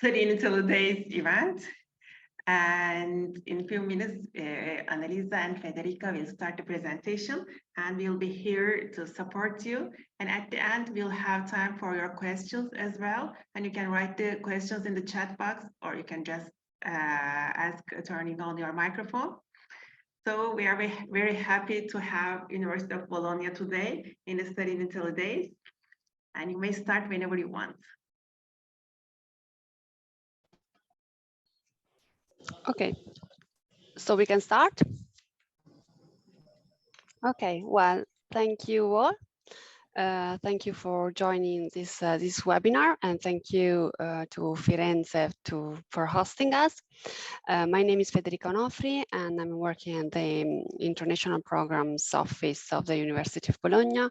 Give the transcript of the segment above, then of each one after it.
Study in Days event. And in a few minutes, Annalisa and Federica will start the presentation, and we'll be here to support you. And at the end, we'll have time for your questions as well. And you can write the questions in the chat box, or you can just ask turning on your microphone. So we are very happy to have University of Bologna today in the Study in Days. And you may start whenever you want. Okay, so we can start. Okay, well, thank you all. Thank you for joining this webinar, and thank you to Firenze for hosting us. My name is Federica Onofri, and I'm working at the International Programs Office of the University of Bologna.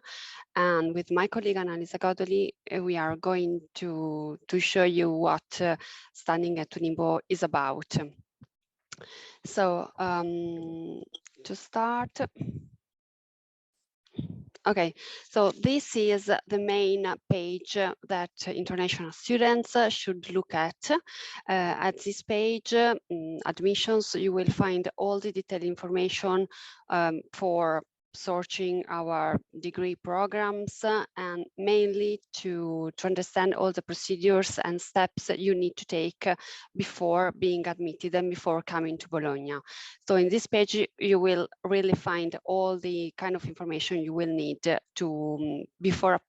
And with my colleague Annalisa Godoli, we are going to show you what studying at Unibo is about. So to start, okay, so this is the main page that international students should look at. At this page, admissions, you will find all the detailed information for searching our degree programs and mainly to understand all the procedures and steps that you need to take before being admitted and before coming to Bologna. So in this page, you will really find all the kind of information you will need to before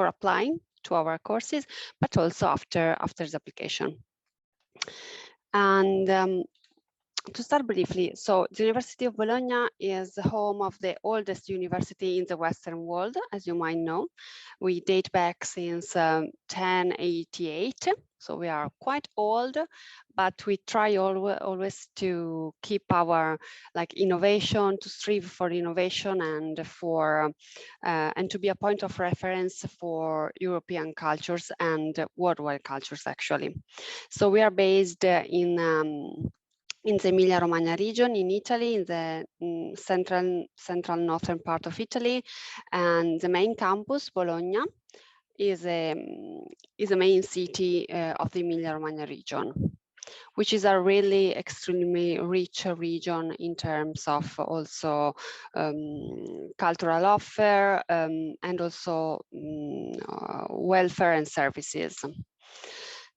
applying to our courses, but also after the application. And to start briefly, so the University of Bologna is the home of the oldest university in the Western world, as you might know. We date back since 1088, so we are quite old, but we try always to keep our innovation, to strive for innovation and to be a point of reference for European cultures and worldwide cultures, actually. So we are based in the Emilia-Romagna region in Italy, in the central northern part of Italy, and the main campus, Bologna, is a main city of the Emilia-Romagna region, which is a really extremely rich region in terms of also cultural offer and also welfare and services.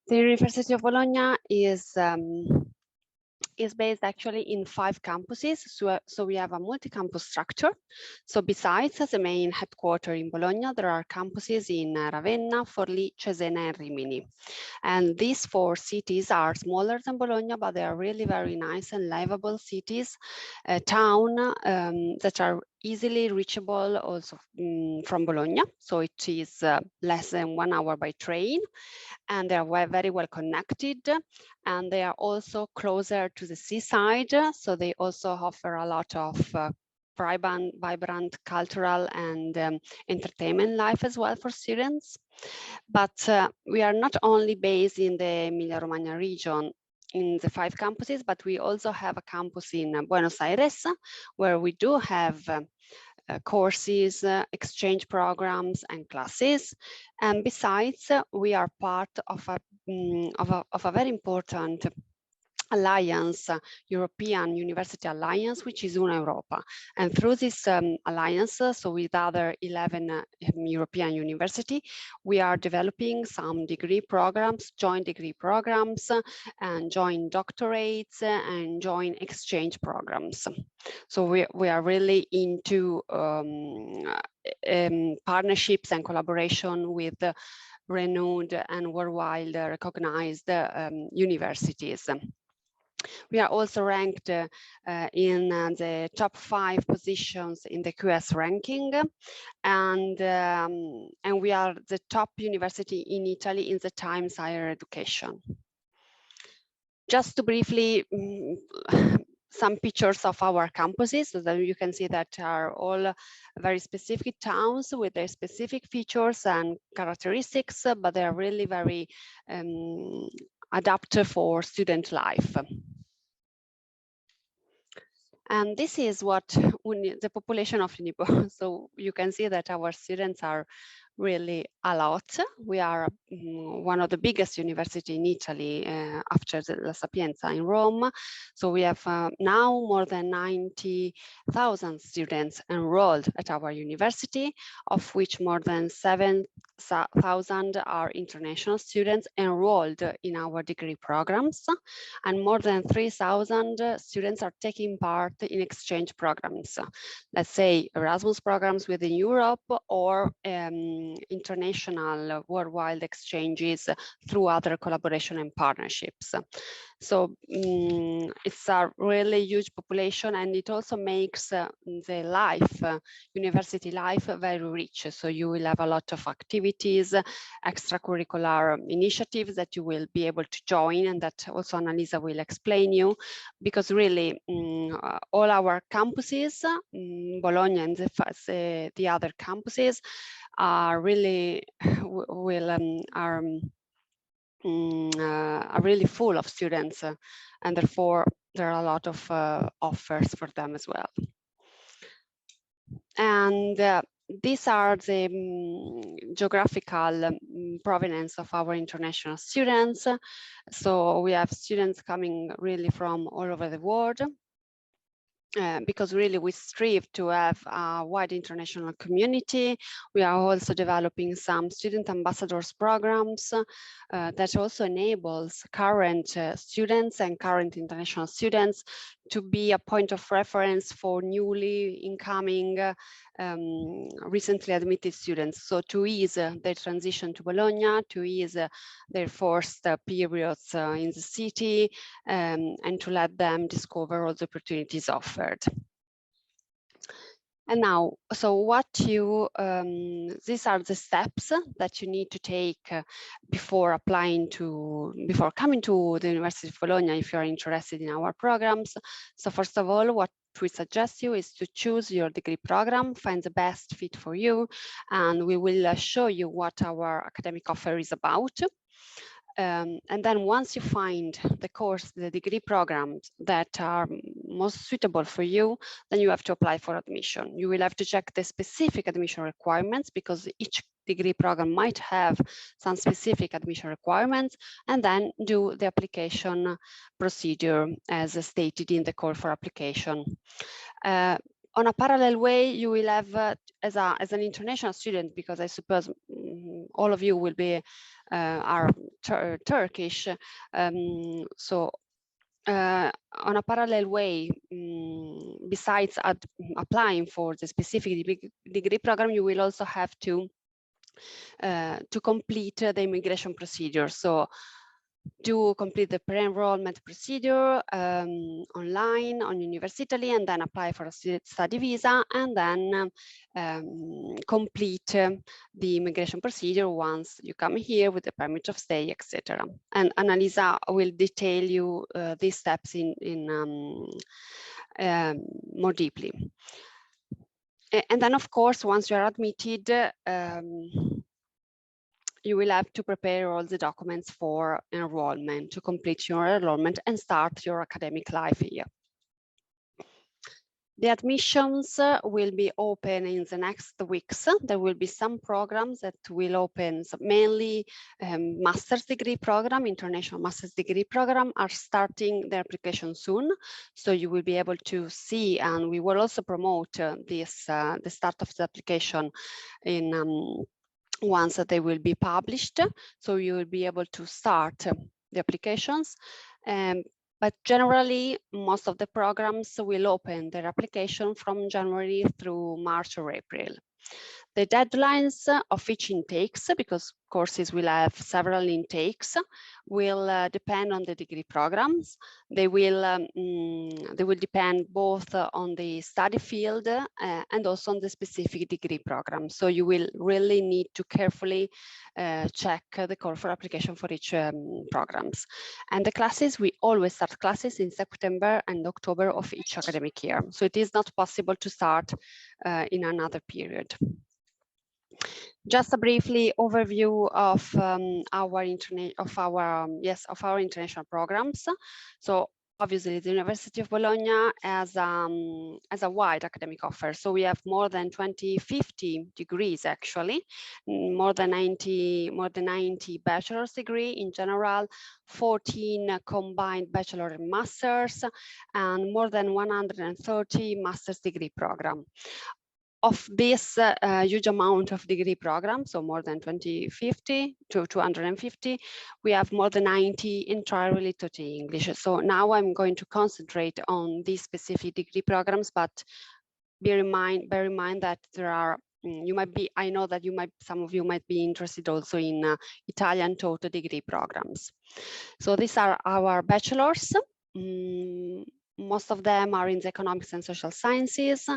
The University of Bologna is based actually in 5 campuses. So we have a multi-campus structure. So besides the main headquarters in Bologna, there are campuses in Ravenna, Forlì, Cesena, and Rimini. And these 4 cities are smaller than Bologna, but they are really very nice and livable cities, town that are easily reachable also from Bologna. So it is less than 1 hour by train, and they are very well connected, and they are also closer to the seaside. So they also offer a lot of vibrant cultural and entertainment life as well for students. But we are not only based in the Emilia-Romagna region in the 5 campuses, but we also have a campus in Buenos Aires, where we do have courses, exchange programs, and classes. And besides, we are part of a very important alliance, European University Alliance, which is Una Europa. And through this alliance, so with other 11 European universities, we are developing some degree programs, joint degree programs, and joint doctorates, and joint exchange programs. So we are really into partnerships and collaboration with renowned and worldwide recognized universities. We are also ranked in the top 5 positions in the QS ranking, and we are the top university in Italy in the Times Higher Education. Just to briefly some pictures of our campuses, so that you can see that are all very specific towns with their specific features and characteristics, but they are really very adapted for student life. And this is what the population of Unibo. So you can see that our students are really a lot. We are one of the biggest university in Italy after the La Sapienza in Rome. So we have now more than 90,000 students enrolled at our university, of which more than 7,000 are international students enrolled in our degree programs, and more than 3,000 students are taking part in exchange programs, let's say Erasmus programs within Europe or international worldwide exchanges through other collaboration and partnerships. So it's a really huge population, and it also makes the life, university life, very rich. So you will have a lot of activities, extracurricular initiatives that you will be able to join, and that also Annalisa will explain you, because really all our campuses, Bologna and the other campuses, are really are really full of students, and therefore there are a lot of offers for them as well. And these are the geographical provenance of our international students. So we have students coming really from all over the world. Because really we strive to have a wide international community. We are also developing some student ambassadors programs that also enables current students and current international students to be a point of reference for newly incoming, recently admitted students. So to ease their transition to Bologna, to ease their first periods in the city, and to let them discover all the opportunities offered. And now, so what you, these are the steps that you need to take before coming to the University of Bologna if you're interested in our programs. So first of all, what we suggest you is to choose your degree program, find the best fit for you, and we will show you what our academic offer is about. And then once you find the course, the degree programs that are most suitable for you, then you have to apply for admission. You will have to check the specific admission requirements, because each degree program might have some specific admission requirements, and then do the application procedure as stated in the call for application. On a parallel way, you will have, as an international student, because I suppose all of you will be are Turkish, so on a parallel way, besides applying for the specific degree program, you will also have to complete the immigration procedure. So to complete the pre-enrollment procedure online on University, and then apply for a study visa, and then complete the immigration procedure once you come here with the permit of stay, etc. And Annalisa will detail you these steps in more deeply. And then, of course, once you are admitted, you will have to prepare all the documents for enrollment, to complete your enrollment and start your academic life here. The admissions will be open in the next weeks. There will be some programs that will open, mainly master's degree program, international master's degree program are starting their application soon. So you will be able to see, and we will also promote the start of the application in once that they will be published. So you will be able to start the applications. But generally, most of the programs will open their application from January through March or April. The deadlines of each intakes, because courses will have several intakes, will depend on the degree programs. They will depend both on the study field and also on the specific degree program. So you will really need to carefully check the call for application for each programs. And the classes, we always start classes in September and October of each academic year. So it is not possible to start in another period. Just a briefly overview of our international programs. So Obviously, the University of Bologna has a wide academic offer. So we have more than 50 degrees, actually, more than 90 bachelor's degree in general, 14 combined bachelor and masters, and more than 130 master's degree program. Of this huge amount of degree programs, so more than 250 to 250, we have more than 90 entirely taught in English. So now I'm going to concentrate on these specific degree programs, but bear in mind that there are, I know that some of you might be interested also in Italian taught degree programs. So these are our bachelors. Most of them are in the economics and social sciences.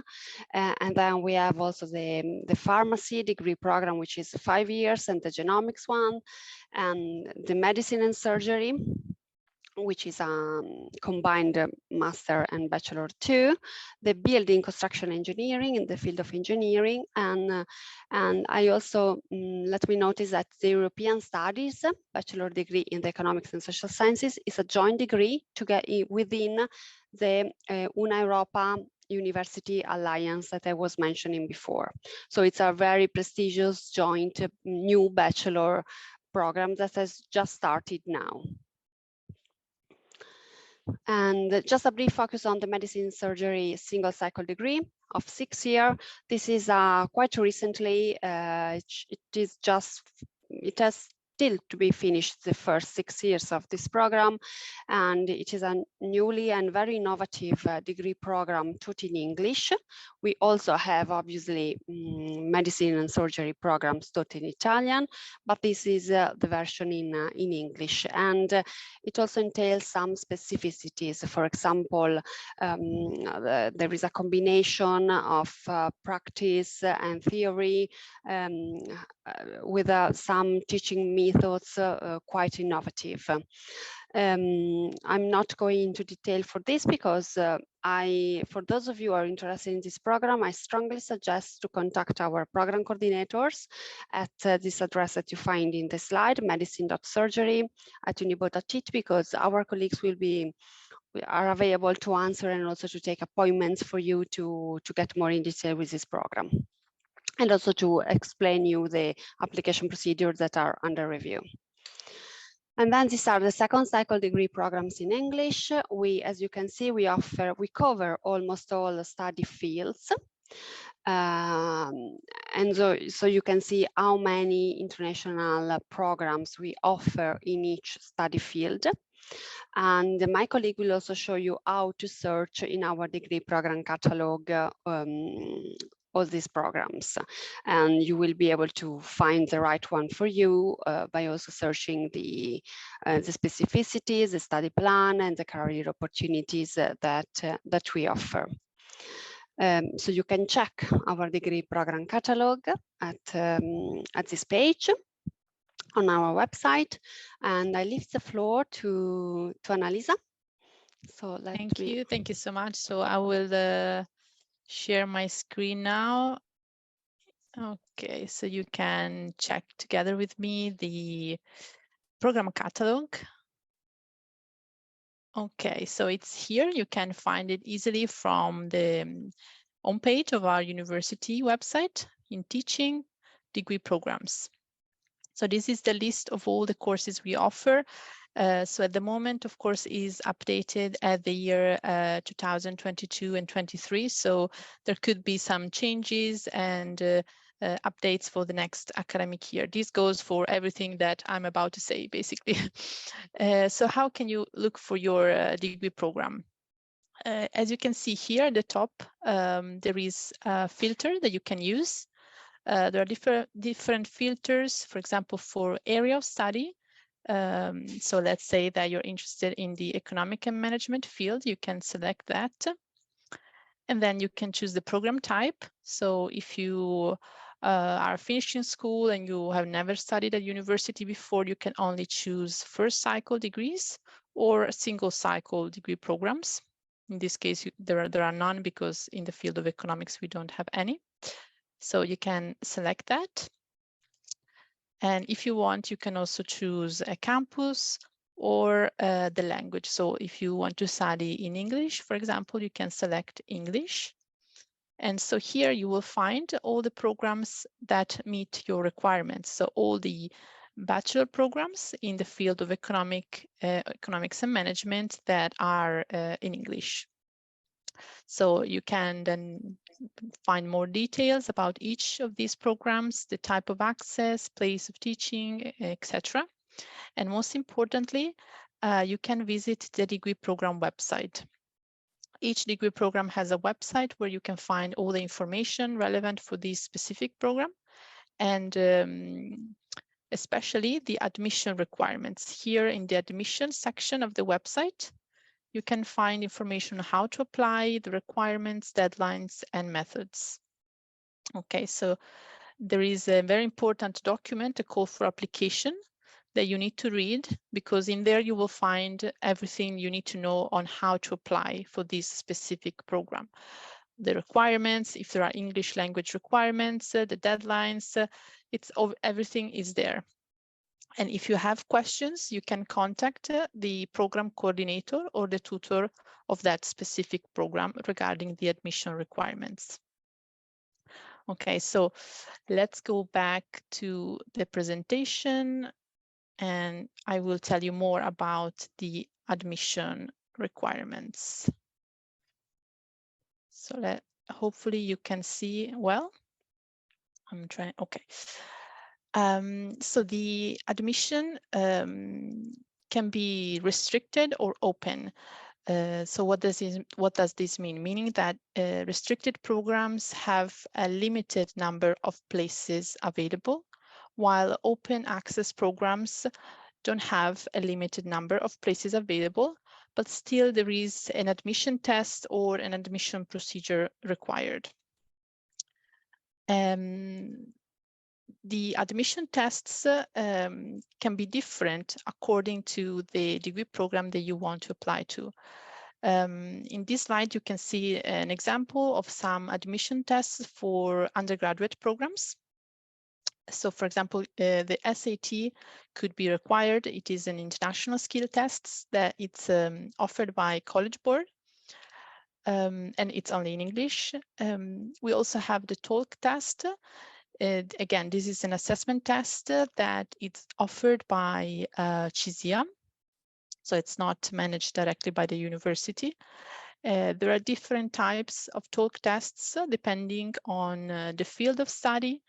And then we have also the pharmacy degree program, which is 5 years, and the genomics one, and the medicine and surgery, which is a combined master and bachelor too, the building construction engineering in the field of engineering, and I also let me notice that the European Studies bachelor degree in the economics and social sciences is a joint degree to get within the Una Europa University Alliance that I was mentioning before. So it's a very prestigious joint new bachelor program that has just started now. And just a brief focus on the medicine surgery single cycle degree of 6 years. This is quite recently, it has still to be finished the first 6 years of this program. And it is a newly and very innovative degree program taught in English. We also have obviously medicine and surgery programs taught in Italian, but this is the version in English. And it also entails some specificities. For example, there is a combination of practice and theory with some teaching methods quite innovative. I'm not going into detail for this because for those of you who are interested in this program, I strongly suggest to contact our program coordinators at this address that you find in the slide, medicine.surgery@unibo.it, because our colleagues are available to answer and also to take appointments for you to get more in detail with this program, and also to explain you the application procedures that are under review. And then these are the second cycle degree programs in English. As you can see, we cover almost all the study fields. And so you can see how many international programs we offer in each study field. And my colleague will also show you how to search in our degree program catalog all these programs, and you will be able to find the right one for you by also searching the specificities, the study plan, and the career opportunities that we offer. So you can check our degree program catalog at this page on our website, and I leave the floor to Annalisa. So thank you so much. So I will share my screen now. Okay, so you can check together with me the program catalog. Okay, so it's here. You can find it easily from the homepage of our university website in teaching degree programs. So this is the list of all the courses we offer. So at the moment, of course, is updated at the year 2022 and 23. So there could be some changes and updates for the next academic year. This goes for everything that I'm about to say, basically. So how can you look for your degree program? As you can see here at the top, there is a filter that you can use. There are different filters, for example, for area of study. So let's say that you're interested in the economic and management field, you can select that. And then you can choose the program type. So if you are finishing school and you have never studied at university before, you can only choose first cycle degrees or single cycle degree programs. In this case, there are none, because in the field of economics, we don't have any. So you can select that. And if you want, you can also choose a campus or the language. So if you want to study in English, for example, you can select English. And so here you will find all the programs that meet your requirements. So all the bachelor programs in the field of economics and management that are in English. So you can then find more details about each of these programs, the type of access, place of teaching, etc. And most importantly, you can visit the degree program website. Each degree program has a website where you can find all the information relevant for this specific program, and especially the admission requirements. Here in the admission section of the website, you can find information on how to apply, the requirements, deadlines, and methods. Okay, so there is a very important document, a call for application, that you need to read, because in there you will find everything you need to know on how to apply for this specific program. The requirements, if there are English language requirements, the deadlines, everything is there. And if you have questions, you can contact the program coordinator or the tutor of that specific program regarding the admission requirements. Okay, so let's go back to the presentation, and I will tell you more about the admission requirements. So hopefully you can see well. I'm trying, okay. So the admission can be restricted or open. So what does this mean? Meaning that restricted programs have a limited number of places available, while open access programs don't have a limited number of places available, but still there is an admission test or an admission procedure required. The admission tests can be different according to the degree program that you want to apply to. In this slide, you can see an example of some admission tests for undergraduate programs. So for example, the SAT could be required. It is an international skill test that it's offered by College Board. And it's only in English. We also have the TOLC test. Again, this is an assessment test that it's offered by CISIA, so it's not managed directly by the university. There are different types of TOLC tests depending on the field of study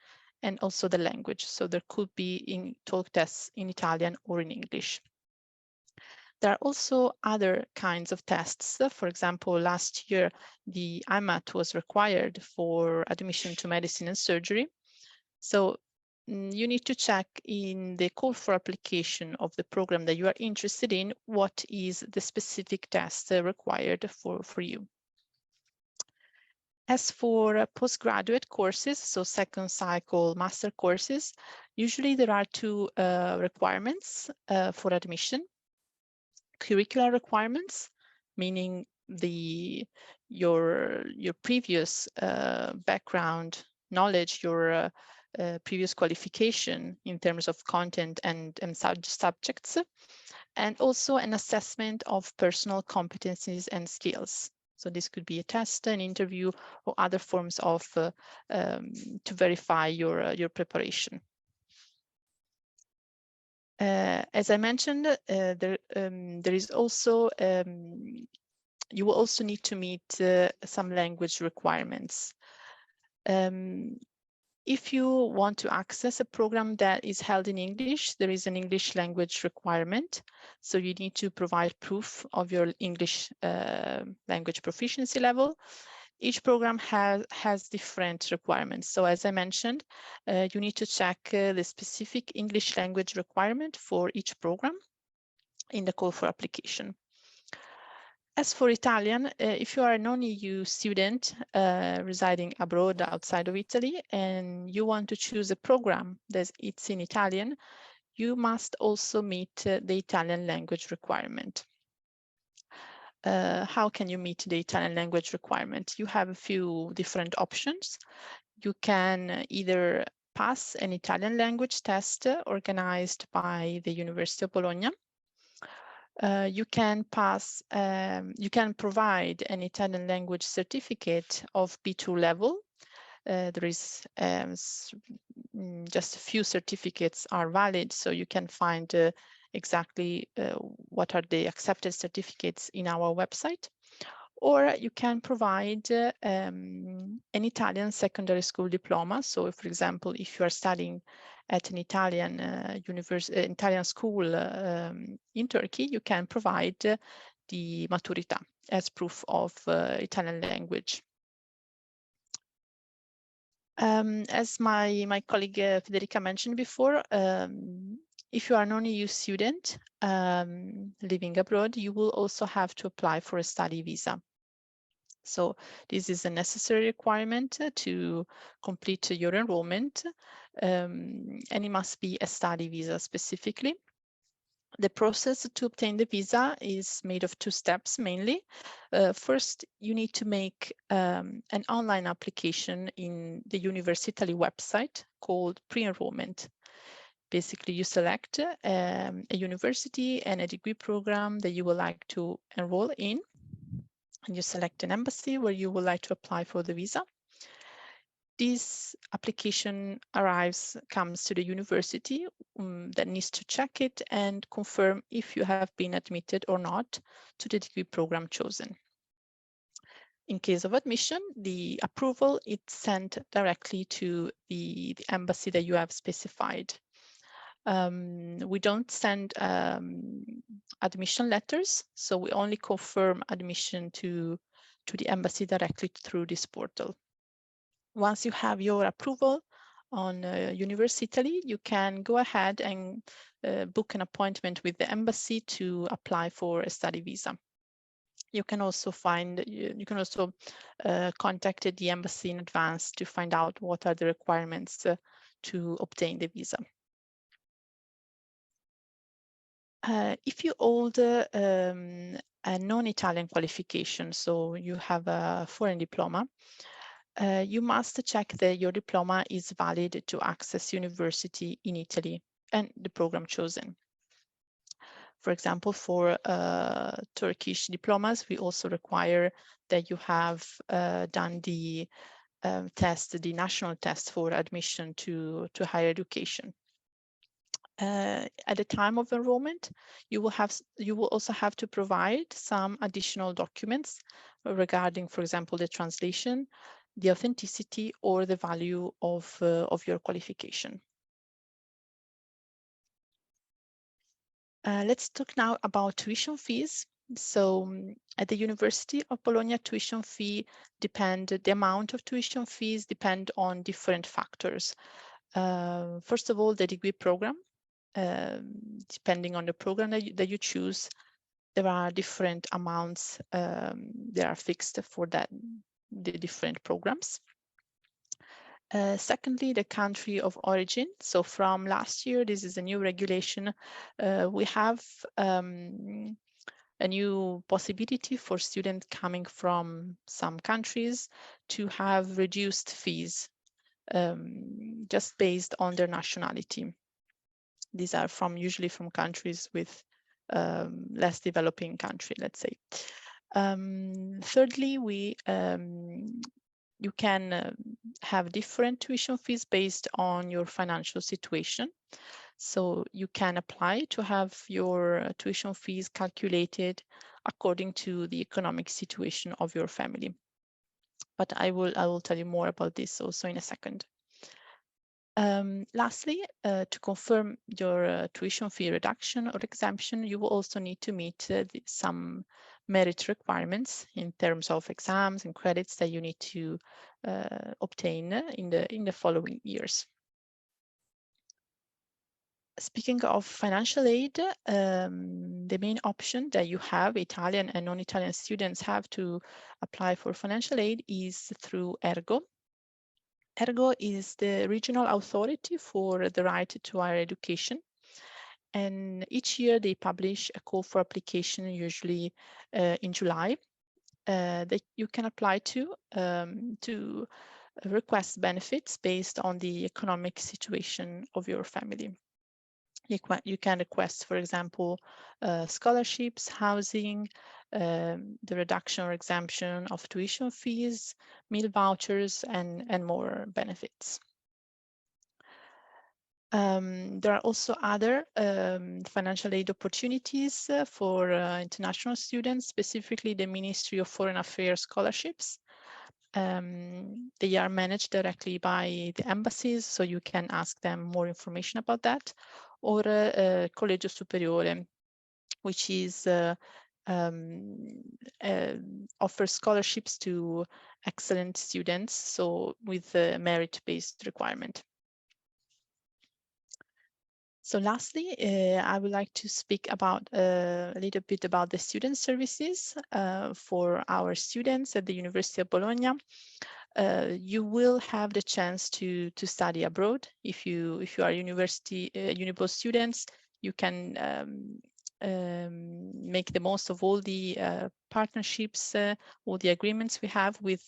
and also the language. So there could be TOLC tests in Italian or in English. There are also other kinds of tests. For example, last year, the IMAT was required for admission to medicine and surgery. So you need to check in the call for application of the program that you are interested in, what is the specific test required for you. As for postgraduate courses, so second cycle master courses, usually there are two requirements for admission. Curricular requirements, meaning your previous background knowledge, your previous qualification in terms of content and subjects, and also an assessment of personal competencies and skills. So this could be a test, an interview, or other forms of to verify your preparation. As I mentioned, there is also you will also need to meet some language requirements. If you want to access a program that is held in English, there is an English language requirement. So you need to provide proof of your English language proficiency level. Each program has different requirements. So as I mentioned, you need to check the specific English language requirement for each program in the call for application. As for Italian, if you are a non-EU student residing abroad outside of Italy and you want to choose a program that it's in Italian, you must also meet the Italian language requirement. How can you meet the Italian language requirement? You have a few different options. You can either pass an Italian language test organized by the University of Bologna, You can provide an Italian language certificate of B2 level. There is just a few certificates are valid, so you can find exactly what are the accepted certificates in our website. Or you can provide an Italian secondary school diploma. So, for example, if you are studying at an Italian Italian school in Turkey, you can provide the maturità as proof of Italian language. As my colleague Federica mentioned before, if you are a non-EU student living abroad, you will also have to apply for a study visa. So this is a necessary requirement to complete your enrollment, and it must be a study visa specifically. The process to obtain the visa is made of 2 steps mainly. First, you need to make an online application in the Università website called pre-enrollment. Basically, you select a university and a degree program that you would like to enroll in, and you select an embassy where you would like to apply for the visa. This application comes to the university that needs to check it and confirm if you have been admitted or not to the degree program chosen. In case of admission, the approval is sent directly to the embassy that you have specified. We don't send admission letters, so we only confirm admission to the embassy directly through this portal. Once you have your approval on Università, you can go ahead and book an appointment with the embassy to apply for a study visa. You can also contact the embassy in advance to find out what are the requirements to obtain the visa. If you hold a non-Italian qualification, so you have a foreign diploma, you must check that your diploma is valid to access university in Italy and the program chosen. For example, for Turkish diplomas, we also require that you have done the the national test for admission to higher education. At the time of enrollment, you will also have to provide some additional documents regarding, for example, the translation, the authenticity, or the value of your qualification. Let's talk now about tuition fees. So at the University of Bologna, tuition fee the amount of tuition fees depend on different factors. First of all, the degree program. Depending on the program that you choose, there are different amounts that are fixed for the different programs. Secondly, the country of origin. So from last year, this is a new regulation. We have a new possibility for students coming from some countries to have reduced fees just based on their nationality. These are usually from countries with less developing country, let's say. Thirdly, you can have different tuition fees based on your financial situation. So you can apply to have your tuition fees calculated according to the economic situation of your family. But I will tell you more about this also in a second. Lastly, to confirm your tuition fee reduction or exemption, you will also need to meet some merit requirements in terms of exams and credits that you need to obtain in the following years. Speaking of financial aid, the main option that you have, Italian and non-Italian students have to apply for financial aid, is through ERGO. ERGO is the regional authority for the right to higher education. And each year they publish a call for application, usually in July, that you can apply to request benefits based on the economic situation of your family. You can request, for example, scholarships, housing, the reduction or exemption of tuition fees, meal vouchers, and more benefits. There are also other financial aid opportunities for international students, specifically the Ministry of Foreign Affairs scholarships. They are managed directly by the embassies, so you can ask them more information about that, or Collegio Superiore, which is offers scholarships to excellent students, so with a merit-based requirement. So lastly, I would like to speak about a little bit about the student services for our students at the University of Bologna. You will have the chance to study abroad. If you are Unibo students, you can make the most of all the partnerships, all the agreements we have with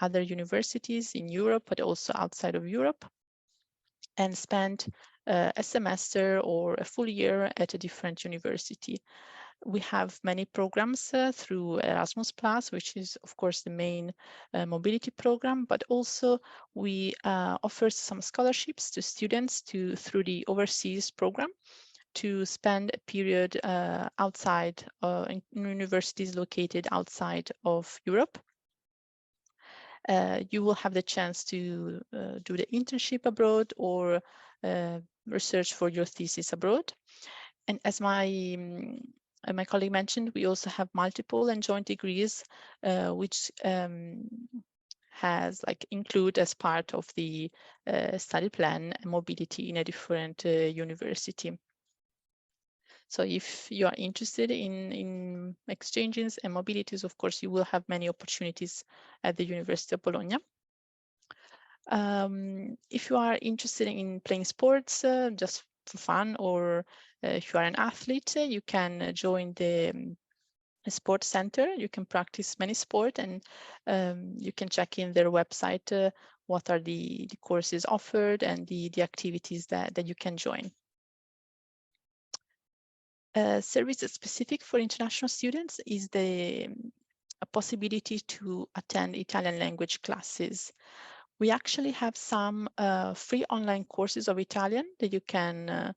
other universities in Europe, but also outside of Europe, and spend a semester or a full year at a different university. We have many programs through Erasmus+, which is, of course, the main mobility program, but also we offer some scholarships to students through the overseas program to spend a period outside in universities located outside of Europe. You will have the chance to do the internship abroad or research for your thesis abroad. And as my colleague mentioned, we also have multiple and joint degrees, which include as part of the study plan mobility in a different university. So if you are interested in exchanges and mobilities, of course, you will have many opportunities at the University of Bologna. If you are interested in playing sports just for fun, or if you are an athlete, you can join the sports center. You can practice many sports, and you can check in their website what are the courses offered and the activities that you can join. Service specific for international students is the possibility to attend Italian language classes. We actually have some free online courses of Italian that you can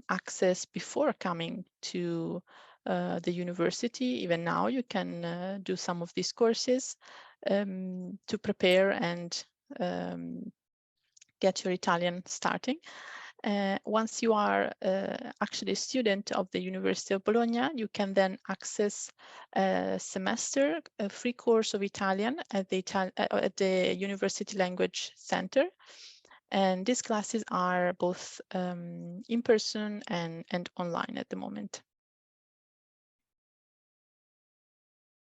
access before coming to the university. Even now, you can do some of these courses to prepare and get your Italian starting. Once you are actually a student of the University of Bologna, you can then access a semester, a free course of Italian at the University Language Center. And these classes are both in person and online at the moment.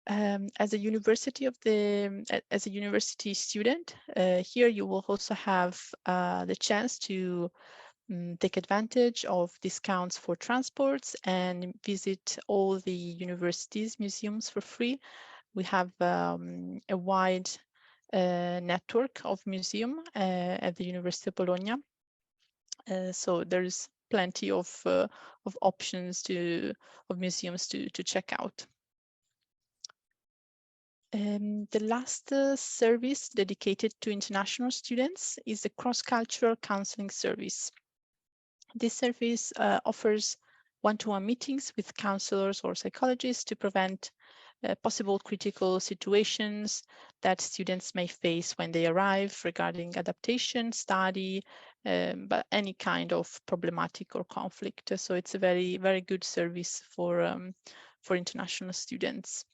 As a university student, here you will also have the chance to take advantage of discounts for transports and visit all the university's museums for free. We have a wide network of museums at the University of Bologna. So there's plenty of options of museums to check out. The last service dedicated to international students is the cross-cultural counseling service. This service offers one-to-one meetings with counselors or psychologists to prevent possible critical situations that students may face when they arrive regarding adaptation, study, but any kind of problematic or conflict. So it's a very, very good service for international students.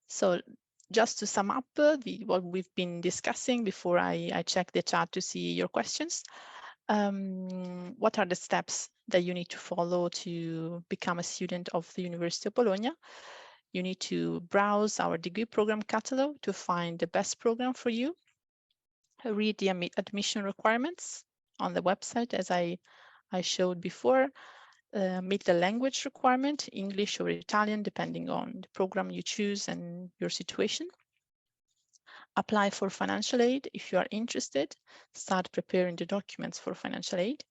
So just to sum up what we've been discussing before I check the chat to see your questions. What are the steps that you need to follow to become a student of the University of Bologna? You need to browse our degree program catalog to find the best program for you. Read the admission requirements on the website, as I showed before. Meet the language requirement, English or Italian, depending on the program you choose and your situation. Apply for financial aid if you are interested. Start preparing the documents for financial aid.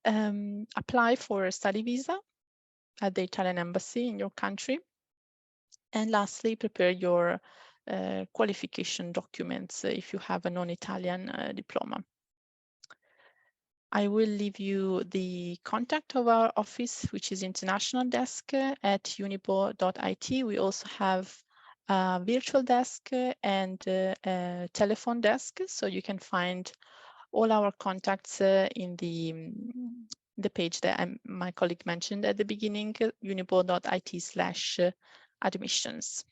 apply for a study visa at the Italian embassy in your country. And lastly, prepare your qualification documents if you have a non-Italian diploma. I will leave you the contact of our office, which is International Desk at unibo.it. We also have a virtual desk and a telephone desk, so you can find all our contacts in the page that my colleague mentioned at the beginning, unibo.it/admissions.